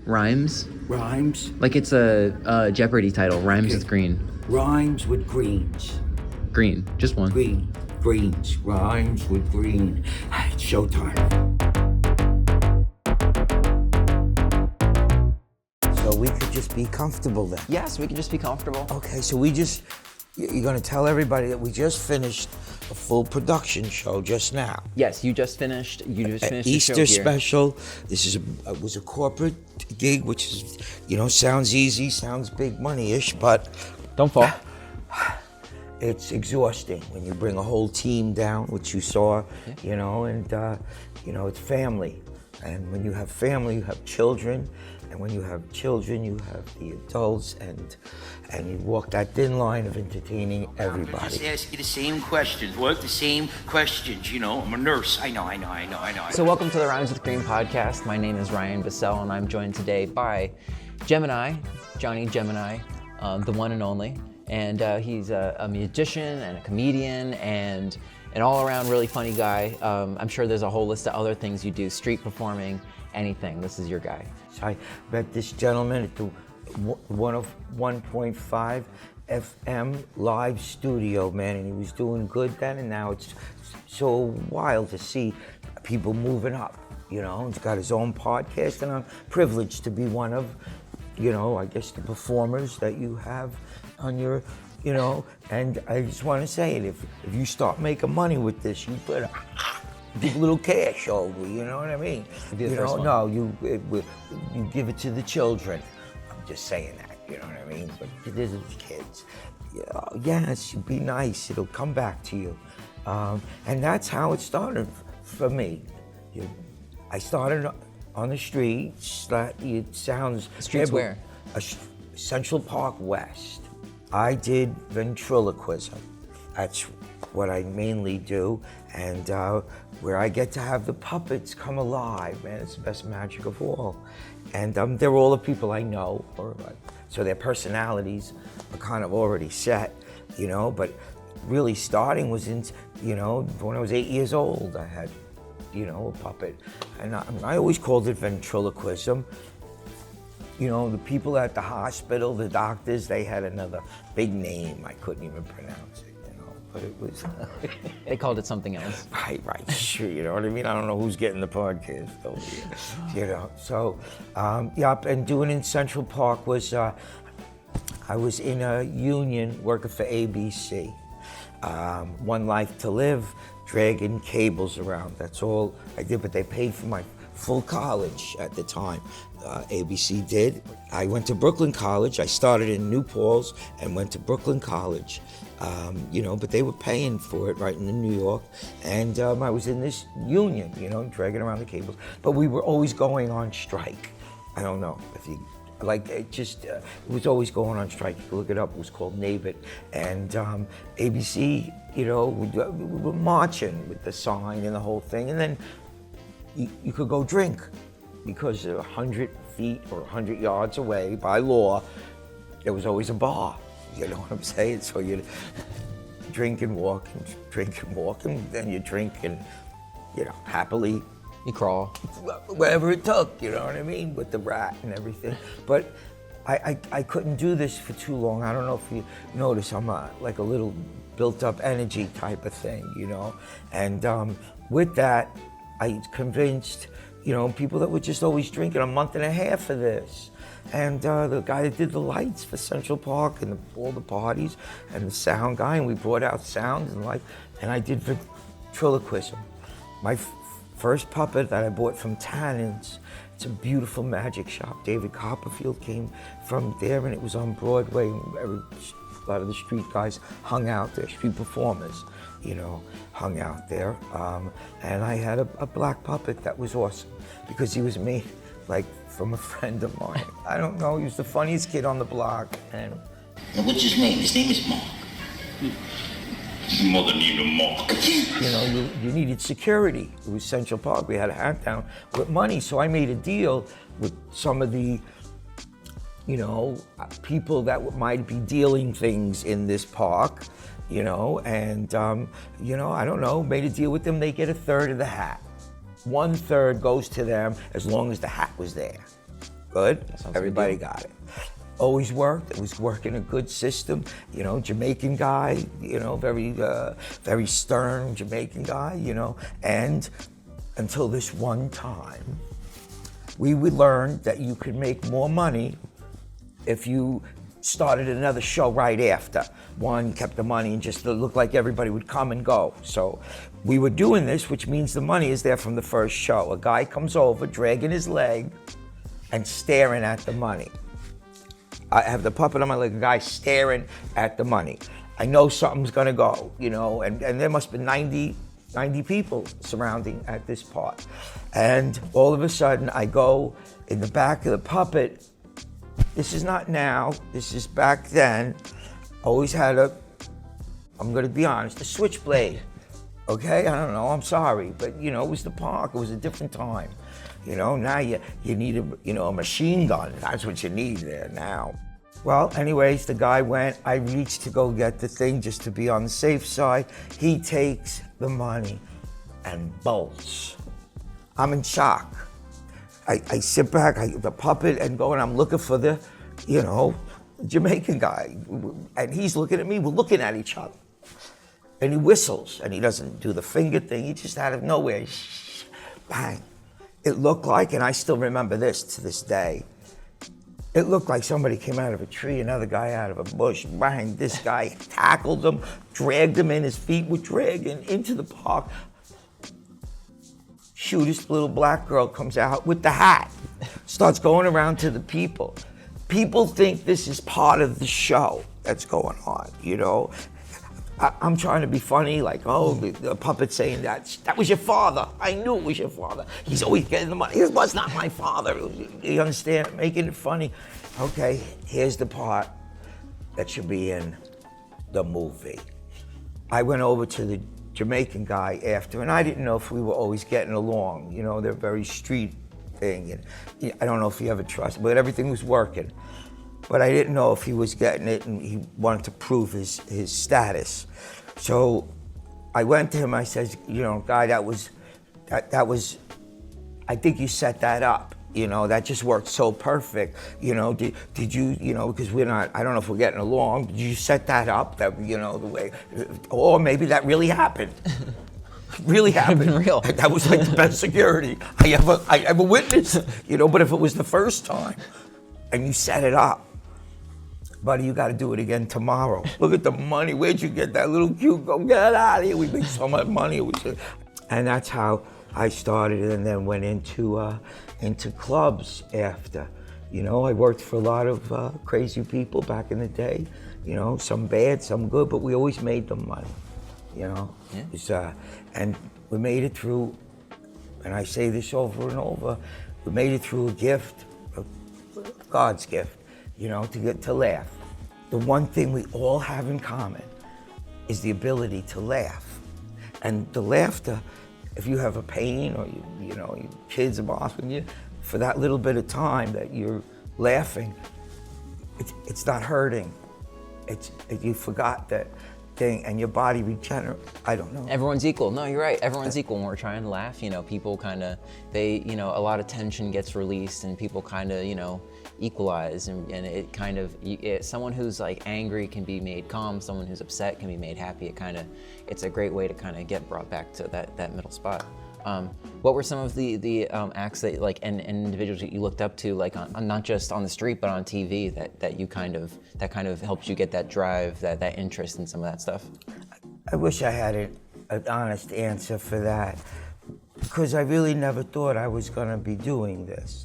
Rhymes? Rhymes? Like it's a Jeopardy title. Rhymes with green. Rhymes with greens. Green. Just one. Green. Greens. Rhymes with green. It's showtime. So we could just be comfortable then? Yes, we can just be comfortable. Okay, so you're gonna tell everybody that we just finished a full production show just now. Yes, you just finished the Easter show here. special. This was a corporate gig, which is, sounds easy, sounds big money-ish, but Don't fall. it's exhausting when you bring a whole team down, which you saw, and it's family. And when you have family, you have children. And when you have children, you have the adults, and you walk that thin line of entertaining everybody. Just ask you the same questions. What the same questions? I'm a nurse. I know. So welcome to the Rhymes with Green podcast. My name is Ryan Bussell, and I'm joined today by Gemini, Johnny Gemini, the one and only. And he's a musician and a comedian and an all-around really funny guy. I'm sure there's a whole list of other things you do, street performing, anything. This is your guy. I met this gentleman at the 1.5 FM live studio, man, and he was doing good then, and now it's so wild to see people moving up, He's got his own podcast, and I'm privileged to be one of, I guess the performers that you have on your, and I just want to say it, if you start making money with this, you better give a little cash over, you know what I mean? No, you give it to the children. I'm just saying that, you know what I mean? But it is the kids. Yes, be nice, it'll come back to you. And that's how it started for me. I started on the streets, it sounds... Streets where? Central Park West. I did ventriloquism. That's what I mainly do, and where I get to have the puppets come alive, man, it's the best magic of all. And they're all the people I know, so their personalities are kind of already set, but really starting was in, when I was 8 years old, I had, a puppet, and I always called it ventriloquism. The people at the hospital, the doctors, they had another big name, I couldn't even pronounce it. But it was... They called it something else. Right, sure, you know what I mean? I don't know who's getting the podcast over here, So, and doing in Central Park was, I was in a union working for ABC. One Life to Live, dragging cables around, that's all I did, but they paid for my full college at the time. ABC did. I went to Brooklyn College. I started in New Paltz and went to Brooklyn College. But they were paying for it right in New York. And I was in this union, dragging around the cables. But we were always going on strike. I don't know if you, it was always going on strike. You can look it up. It was called NABIT. And ABC, we were marching with the sign and the whole thing. And then you could go drink, because 100 feet or 100 yards away, by law, there was always a bar. You know what I'm saying? So you'd drink and walk, and then you drink and, happily. You crawl. Wherever it took, you know what I mean? With the rat and everything. But I couldn't do this for too long. I don't know if you notice, I'm like a little built up energy type of thing, And with that, I convinced, people that were just always drinking a month and a half of this. And the guy that did the lights for Central Park and all the parties, and the sound guy, and we brought out sound and light, and I did ventriloquism. My first puppet that I bought from Tannen's, it's a beautiful magic shop. David Copperfield came from there, and it was on Broadway. A lot of the street guys hung out there, street performers, hung out there. And I had a black puppet that was awesome, because he was made from a friend of mine. I don't know, he was the funniest kid on the block. And what's his name? His name is Mark. His mother needed a Mark. You needed security. It was Central Park. We had a hat down with money, so I made a deal with some of the, people that might be dealing things in this park, and I don't know, made a deal with them. They get a third of the hat. 1/3 goes to them as long as the hat was there. Good. sounds Everybody good. got it. Always worked. It was working a good system. You know, Jamaican guy. You know, very stern Jamaican guy. You know, and until this one time, we would learn that you could make more money if you started another show right after. One, kept the money, and just looked like everybody would come and go. So we were doing this, which means the money is there from the first show. A guy comes over, dragging his leg, and staring at the money. I have the puppet on my leg, a guy staring at the money. I know something's gonna go, you know, and there must be 90 people surrounding at this part. And all of a sudden, I go in the back of the puppet. This is not now, this is back then. Always had I'm gonna be honest, a switchblade. Okay, I don't know, I'm sorry, but you know, it was the park, it was a different time. You know, now you need a machine gun, that's what you need there now. Well, anyways, the guy went, I reached to go get the thing just to be on the safe side. He takes the money and bolts. I'm in shock. I sit back, the puppet, and go, and I'm looking for the, you know, Jamaican guy. And he's looking at me, we're looking at each other. And he whistles, and he doesn't do the finger thing, he just out of nowhere, bang. It looked like, and I still remember this to this day, it looked like somebody came out of a tree, another guy out of a bush, bang, this guy tackled him, dragged him in, his feet were dragging into the park. Shoot, this little black girl comes out with the hat, starts going around to the people. People think this is part of the show that's going on, you know? I'm trying to be funny, like, oh, the puppet saying that was your father. I knew it was your father. He's always getting the money. It was not my father. You understand? Making it funny. Okay, here's the part that should be in the movie. I went over to the Jamaican guy after, and I didn't know if we were always getting along. You know, they're very street thing, and I don't know if he ever trusted, but everything was working. But I didn't know if he was getting it, and he wanted to prove his status. So I went to him, I said, you know, guy, that was, I think you set that up. You know, that just worked so perfect. You know, did you, you know, because we're not, I don't know if we're getting along, did you set that up, that, you know, the way, or maybe that really happened. Really happened. Been real. That was like the best security I ever witnessed, you know, but if it was the first time and you set it up, buddy, you got to do it again tomorrow. Look at the money. Where'd you get that little cute? Go get out of here. We made so much money. And that's how I started, and then went into clubs after. You know, I worked for a lot of crazy people back in the day. You know, some bad, some good, but we always made them money. You know, yeah. And we made it through. And I say this over and over. We made it through a gift, God's gift. You know, to get to laugh. The one thing we all have in common is the ability to laugh. And the laughter, if you have a pain or you know, your kids are asking you, for that little bit of time that you're laughing, it's not hurting. You forgot that thing and your body regenerates. I don't know. Everyone's equal. No, you're right. Everyone's equal when we're trying to laugh. You know, people kind of, you know, a lot of tension gets released and people kind of, you know, equalize, and it kind of, someone who's like angry can be made calm, someone who's upset can be made happy. It's a great way to kind of get brought back to that middle spot. What were some of the acts that, like, and individuals that you looked up to, like on not just on the street but on TV, that you kind of helped you get that drive, that interest in some of that stuff? I wish I had an honest answer for that, because I really never thought I was going to be doing this.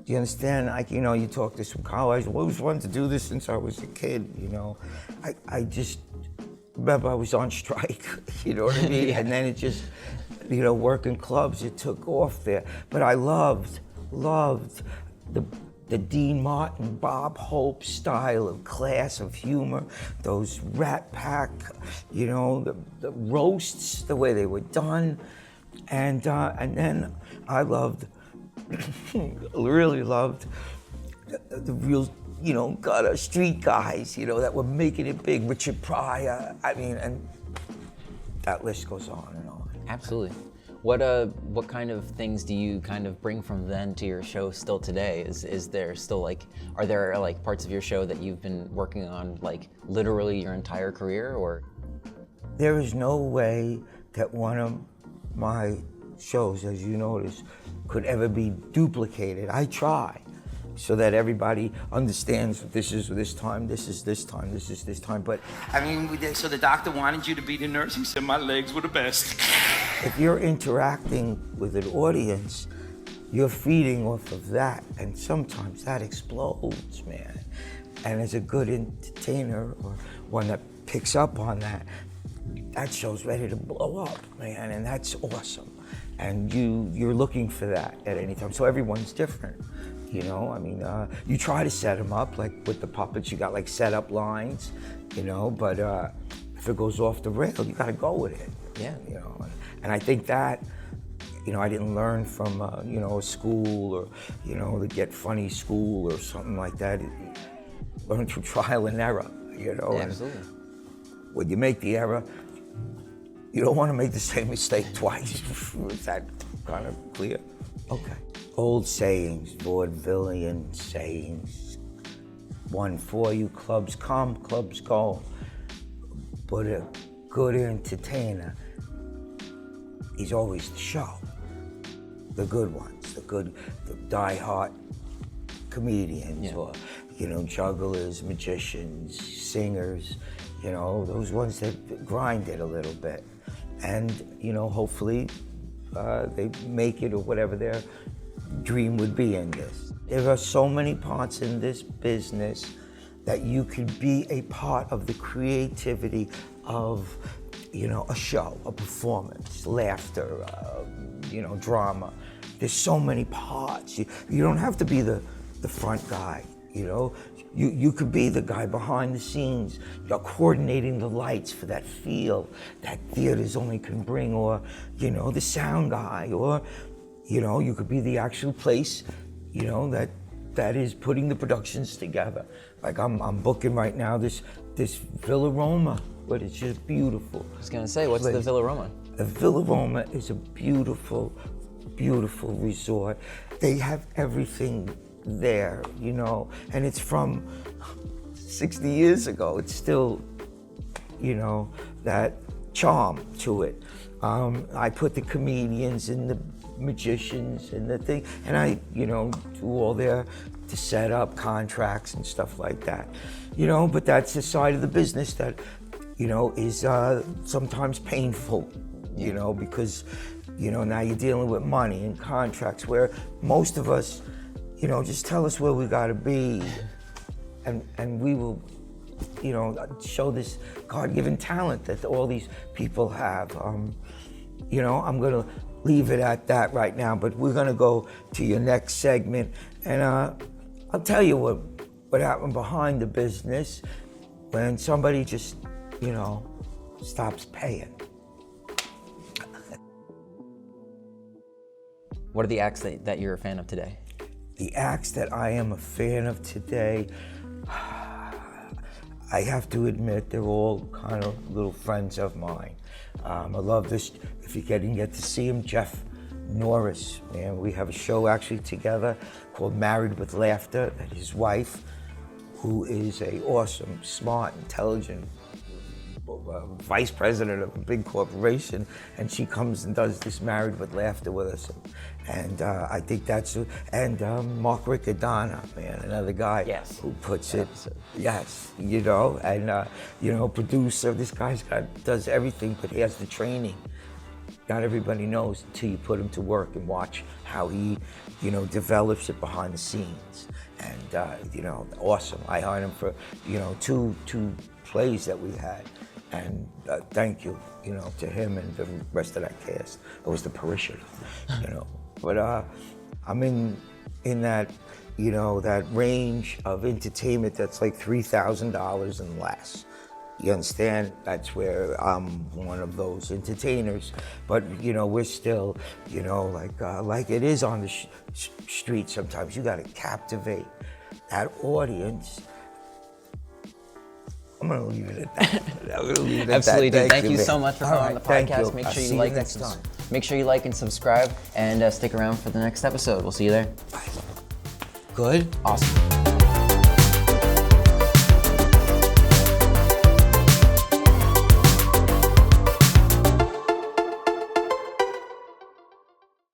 Do you understand? Like, you know, you talk to some college, I always wanted to do this since I was a kid, you know. I just remember I was on strike, you know what I mean? Yeah. And then it just, you know, working clubs, it took off there. But I loved the Dean Martin, Bob Hope style of class, of humor, those Rat Pack, you know, the roasts, the way they were done. And then I really loved the real, you know, gutter street guys, you know, that were making it big. Richard Pryor, I mean, and that list goes on and on. Absolutely. What kind of things do you kind of bring from then to your show still today? Is there still like, are there like parts of your show that you've been working on like literally your entire career, or? There is no way that one of my shows, as you notice, could ever be duplicated. I try so that everybody understands this is this time, this is this time, this is this time. But I mean, so the doctor wanted you to be the nurse. He said my legs were the best. if you're interacting with an audience, you're feeding off of that, and sometimes that explodes, man. And as a good entertainer, or one that picks up on that, that show's ready to blow up, man, and that's awesome. And you're looking for that at any time. So everyone's different, you know? I mean, you try to set them up, like with the puppets, you got like set up lines, you know, but if it goes off the rail, you gotta go with it. Yeah. You know, and I think that, you know, I didn't learn from, you know, a school or, you know, the Get Funny school or something like that. Learn through trial and error, you know? Yeah, and absolutely. when you make the error, you don't want to make the same mistake twice. Is that kind of clear? Okay. Old sayings, vaudevillian sayings. One for you, clubs come, clubs go. But a good entertainer is always the show. The good ones, the die-hard comedians, or, you know, jugglers, magicians, singers, you know, those ones that grind it a little bit. And, you know, hopefully they make it or whatever their dream would be in this. There are so many parts in this business that you could be a part of the creativity of, you know, a show, a performance, laughter, you know, drama. There's so many parts. You don't have to be the front guy, you know? You could be the guy behind the scenes. You're coordinating the lights for that feel that theaters only can bring, or, you know, the sound guy, or, you know, you could be the actual place, you know, that is putting the productions together. Like I'm booking right now this Villa Roma, but it's just beautiful. I was gonna say, what's the Villa Roma? The Villa Roma is a beautiful, beautiful resort. They have everything there, you know, and it's from 60 years ago. It's still, you know, that charm to it. I put the comedians and the magicians and the thing, and I, you know, do all their to set up contracts and stuff like that, you know, but that's the side of the business that, you know, is sometimes painful, you know, because, you know, now you're dealing with money and contracts, where most of us, you know, just tell us where we gotta be, and we will, you know, show this God-given talent that all these people have. You know, I'm gonna leave it at that right now, but we're gonna go to your next segment, and I'll tell you what happened behind the business when somebody just, you know, stops paying. What are the acts that you're a fan of today? The acts that I am a fan of today, I have to admit they're all kind of little friends of mine. I love this, if you didn't get to see him, Jeff Norris, man. We have a show actually together called Married with Laughter, that his wife, who is a awesome, smart, intelligent vice president of a big corporation, and she comes and does this Married with Laughter with us. And I think that's, and Mark Riccadonna, man, another guy who puts it, you know, and you know, producer, this guy's does everything, but he has the training. Not everybody knows until you put him to work and watch how he, you know, develops it behind the scenes. And you know, awesome. I hired him for, you know, two plays that we had. And thank you, you know, to him and the rest of that cast. It was the parishioner, you know. But I'm in that, you know, that range of entertainment that's like $3,000 and less. You understand? That's where I'm one of those entertainers. But, you know, we're still, you know, like it is on the street sometimes. You got to captivate that audience. I'm gonna leave it at that. I'm gonna leave it at Absolutely, that. dude. Thank you man. so much for All coming on the right, thank podcast. you. Make I'll sure see you like next time. Make sure you like and subscribe, and stick around for the next episode. We'll see you there. Good. Awesome.